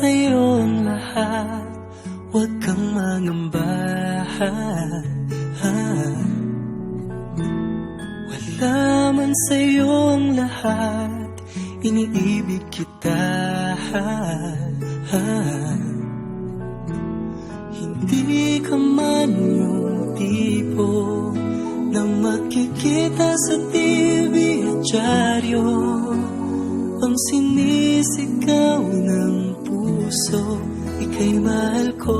sa'yo ang lahat, huwag kang mangamba. Wala man sa'yo ang lahat, iniibig kita. Hindi ka man yung tipo na makikita sa TV at dyaryo, ang sinisigaw ng puso, ika'y mahal ko.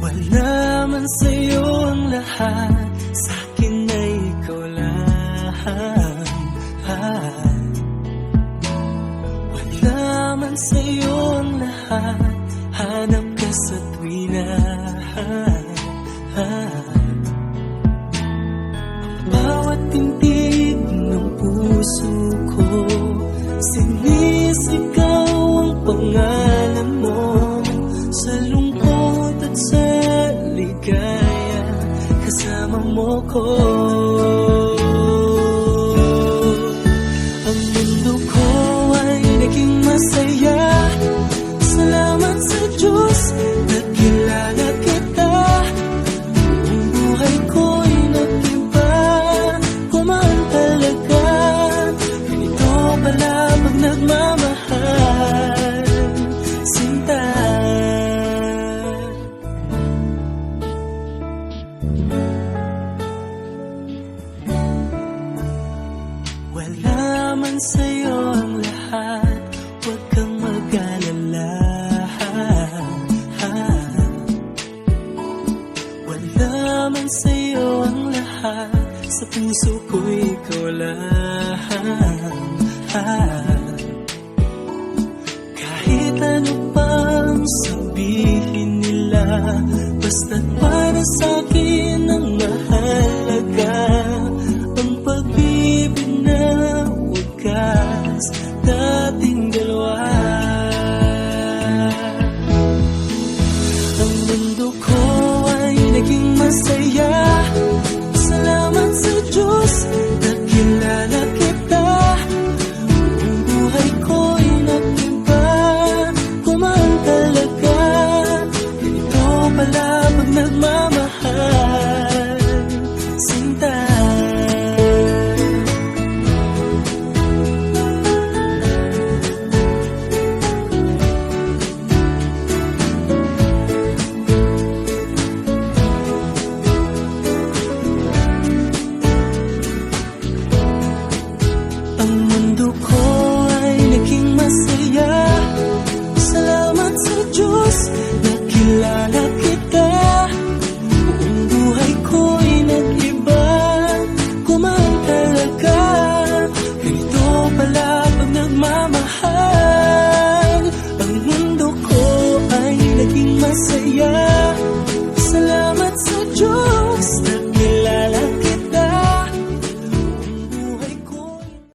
Wala man sa'yo ang lahat, sa'kin ay ikaw lang. Wala man sa'yo ang lahat, hanap ka sa tuwina. Bawat tintig ng puso ko, sinisigaw ang pangalan mo. Sa lungkot at sa ligaya, kasama mo ko. Ang mundo ko ay naging masaya, salamat sa Diyos, nakilala kita. Ang buhay ko'y nag-iba, kumaan talaga. Ganito pala pag nagmamahal, sinta. Wala man sa'yo ang lahat, huwag kang mag-alala. Wala man sa'yo ang lahat, sa puso ko'y ikaw lang. Kahit ano pang sabihin nila, basta't para sa'kin